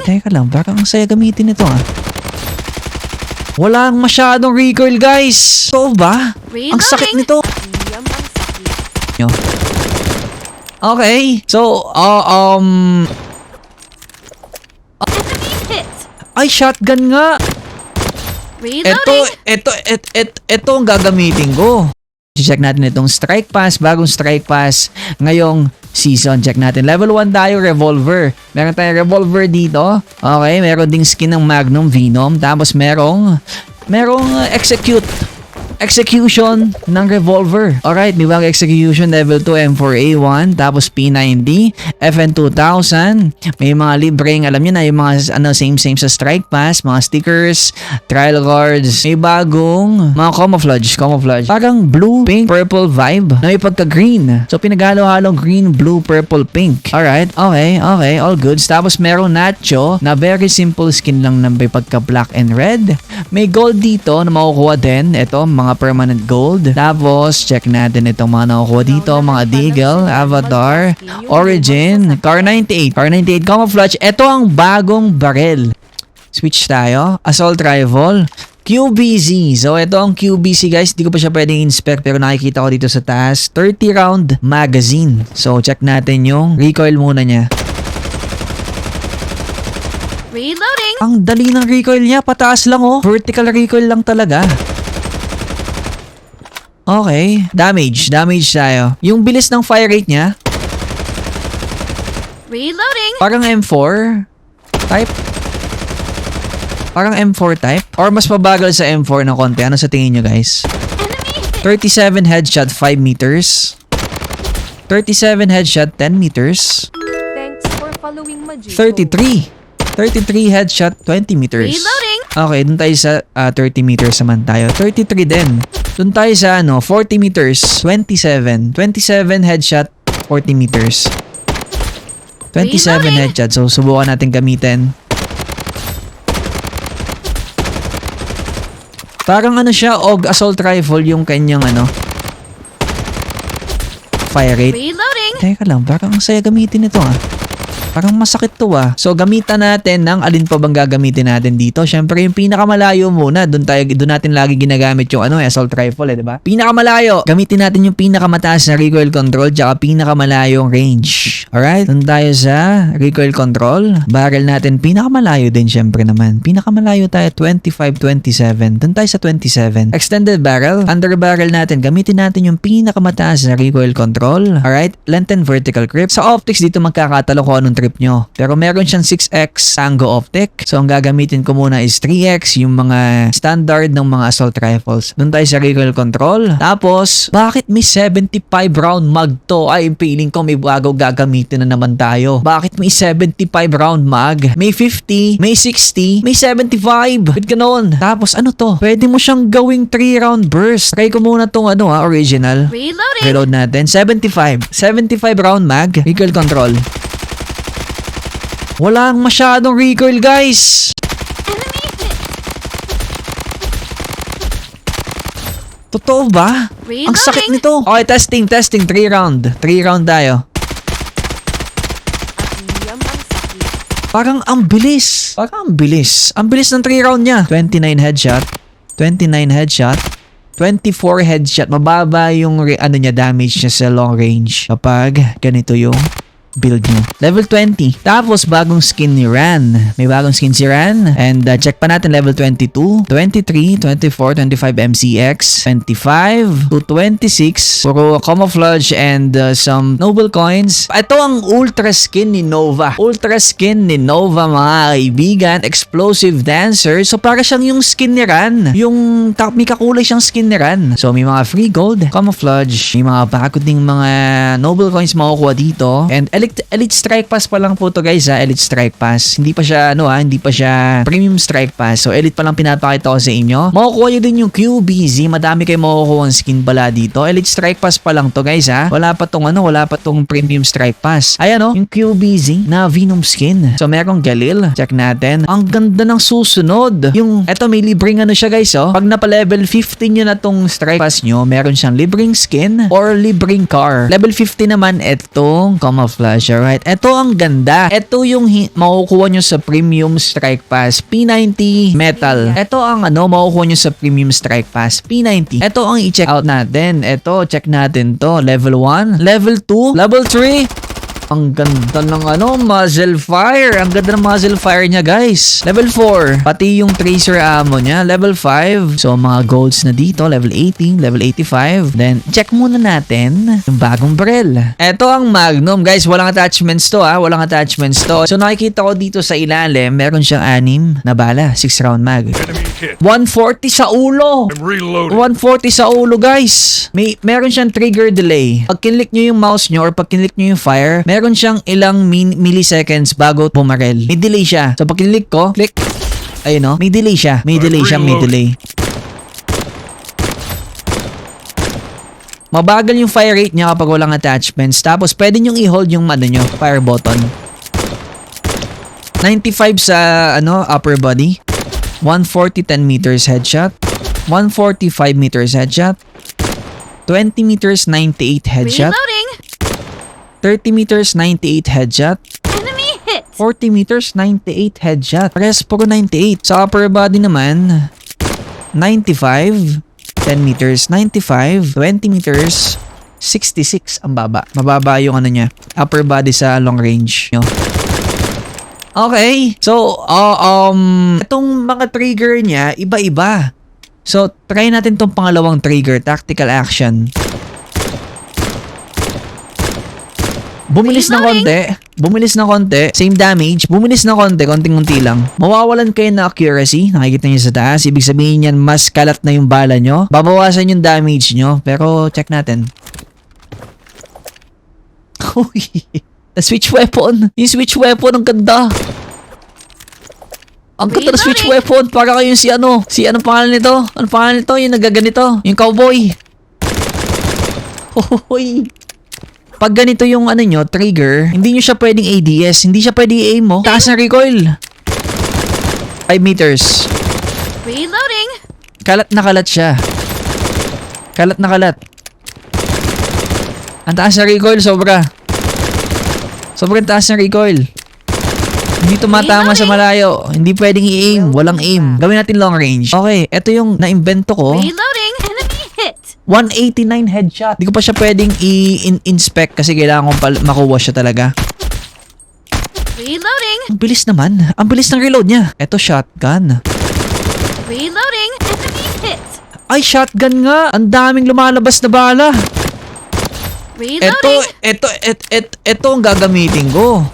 Teka lang, parang ang saya gamitin ito ah. Walang masyadong recoil guys. So ba? Ang sakit nito. Nyo. Okay. So, ay, shotgun nga. Ito ang gagamitin ko. Check natin itong strike pass, bagong strike pass ngayong season. Check natin. Level 1 tayo, revolver. Meron tayong revolver dito. Okay, meron ding skin ng Magnum Venom. Tapos merong execution ng revolver. Alright, may bagong execution level 2 M4A1 tapos P90 FN2000. May mga libreng, alam niyo na yung mga same sa strike pass, mga stickers, trial cards. May bagong mga camouflage. Parang blue, pink, purple vibe na may pagka-green. So pinaghalo-halong green, blue, purple, pink. Alright, okay, all goods. Tapos merong nacho na very simple skin lang na may pagka-black and red. May gold dito na makukuha din. Ito, mga permanent gold. Tapos, check natin itong mga nakukuha dito. Mga Deagle, Avatar, Origin, Car 98 Camouflage. Ito ang bagong barrel. Switch tayo. Assault Rifle. QBZ. So, ito ang QBZ guys. Hindi ko pa siya pwedeng inspect pero nakikita ko dito sa taas. 30 round magazine. So, check natin yung recoil muna niya. Reloading! Ang dali ng recoil niya. Pataas lang oh. Vertical recoil lang talaga. Okay, damage tayo. Yung bilis ng fire rate niya, Reloading! parang M4 type. Parang M4 type. Or mas mabagal sa M4 ng konti. Ano sa tingin nyo guys? 37 headshot 5 meters. 37 headshot 10 meters. Thanks for following Majiko. 33 headshot 20 meters. Reloading! Okay, dun tayo sa 30 meters naman tayo. 33 din. Dun tayo sa 40 meters. 27 headshot 40 meters. 27 Reloading! headshot. So, subukan natin gamitin. Parang siya, OG assault rifle yung kanyang fire rate. Reloading! Teka lang, parang ang saya gamitin ito ah. Parang masakit to ah. So gamitan natin ng alin pa bang gagamitin natin dito? Syempre yung pinakamalayo muna. Doon natin lagi ginagamit yung assault rifle di ba? Pinakamalayo. Gamitin natin yung pinakamataas na recoil control tsaka pinakamalayong range. Alright? Doon tayo sa recoil control. Barrel natin pinakamalayo din syempre naman. Pinakamalayo tayo 25-27. Doon tayo sa 27. Extended barrel. Under barrel natin. Gamitin natin yung pinakamataas na recoil control. Alright? Length and vertical grip. Sa optics dito magkakatalo kung anong trip nyo. Pero meron siyang 6x Tango optic. So ang gagamitin ko muna is 3x yung mga standard ng mga assault rifles. Doon tayo sa recoil control. Tapos, bakit may 75 round mag to? Ay, feeling ko may bago gagamitin na naman tayo. Bakit may 75 round mag? May 50, may 60, may 75. Ba't ganon? Tapos ano to? Pwede mo siyang gawing 3 round burst. Try ko muna tong original. Reloading! Reload natin. 75 round mag. Recoil control. Walang masyadong recoil guys. Totoo ba? Reloading! Ang sakit nito. Okay, testing. 3 round. 3 round tayo. Yam ang sakit. Parang ang bilis. Ang bilis ng 3 round niya. 29 headshot. 24 headshot. Mababa yung niya, damage niya sa long range. Kapag ganito yung build nyo. Level 20. Tapos, bagong skin ni Ran. May bagong skin si Ran. And check pa natin level 22, 23, 24, 25 MCX, 25 to 26. Puro camouflage and some noble coins. Ito ang ultra skin ni Nova. Mga kaibigan. Explosive dancer. So, para siyang yung skin ni Ran. Yung may kakulay siyang skin ni Ran. So, may mga free gold, camouflage, may mga bago ding mga noble coins makukuha dito. And Elite Strike Pass pa lang po to guys ha. Elite Strike Pass. Hindi pa siya hindi pa siya Premium Strike Pass. So Elite pa lang pinapakita ko sa inyo. Makukuha nyo din yung QBZ. Madami kayo makukuha skin pala dito. Elite Strike Pass pa lang to guys ha. Wala pa tong Premium Strike Pass. Ayan yung QBZ na Venom skin. So merong Galil. Check natin. Ang ganda ng susunod. Eto may libreng siya guys Pag napa level 15 nyo na tong Strike Pass nyo, meron siyang libreng skin or libreng car. Level 50 naman etong camouflage. flash. Alright. Ito ang ganda. Ito yung makukuha nyo sa Premium Strike Pass. P90 Metal. Ito ang makukuha nyo sa Premium Strike Pass. P90. Ito ang i-check out natin. Ito, check natin to. Level 1, Level 2, Level 3. Ang ganda ng muzzle fire. Ang ganda ng muzzle fire niya, guys. Level 4. Pati yung tracer ammo niya. Level 5. So, mga golds na dito. Level 80. Level 85. Then, check muna natin yung bagong barrel. Ito ang Magnum, guys. Walang attachments to, ha. Walang attachments to. So, nakikita ko dito sa ilalim, meron siyang 6 na bala. 6 round mag. Enemy hit. 140 sa ulo. I'm reloading. 140 sa ulo, guys. Meron siyang trigger delay. Pag kinlik nyo yung mouse nyo or pag kinlik nyo yung fire, meron siyang ilang milliseconds bago bumarel. May delay siya. So pag kinlik ko, click. Ayun may delay siya. May delay siya, may delay. Mabagal yung fire rate niya kapag walang attachments. Tapos pwede nyong i-hold yung nyo, fire button. 95 sa upper body. 140 10 meters headshot. 145 meters headshot. 20 meters 98 headshot. Reloading. 30 meters 98 headshot. Enemy hit. 40 meters 98 headshot. Parehas puro 98. Sa upper body naman 95. 10 meters 95. 20 meters 66 ang baba. Mababa yung niya. Upper body sa long range. Okay. So, itong mga trigger niya, iba-iba. So, try natin tong pangalawang trigger, tactical action. Bumilis ng konti. Bumilis ng konti. Same damage. Bumilis ng konti. Konting-konti lang. Mawawalan kayo na accuracy. Nakikita nyo sa taas. Ibig sabihin yan, mas kalat na yung bala nyo. Babawasan yung damage nyo. Pero, check natin. Uy. Switch weapon. Yung switch weapon, ang ganda. Ang ganda ng switch weapon. Para kayong si anong pangalan nito? Anong pangalan nito? Yung nagaganito. Yung cowboy. Hoy. Pag ganito yung trigger, hindi nyo siya pwedeng ADS. Hindi siya pwedeng i-aim mo. Taas na recoil. 5 meters. Reloading. Kalat na kalat siya. Kalat na kalat. Ang taas na recoil, sobra. Sobrang taas na recoil. Hindi tumatama sa malayo. Hindi pwedeng i-aim. Walang aim. Gawin natin long range. Okay, ito yung na-invento ko. Reloading. Enemy hit. 189 headshot. Hindi ko pa siya pwedeng i-inspect kasi kailangan kong makuha siya talaga. Reloading. Ang bilis naman. Ang bilis ng reload niya. Ito shotgun. Reloading. Enemy hit. Ay, shotgun nga. Ang daming lumalabas na bala. Reloading. Ito ang gagamitin ko.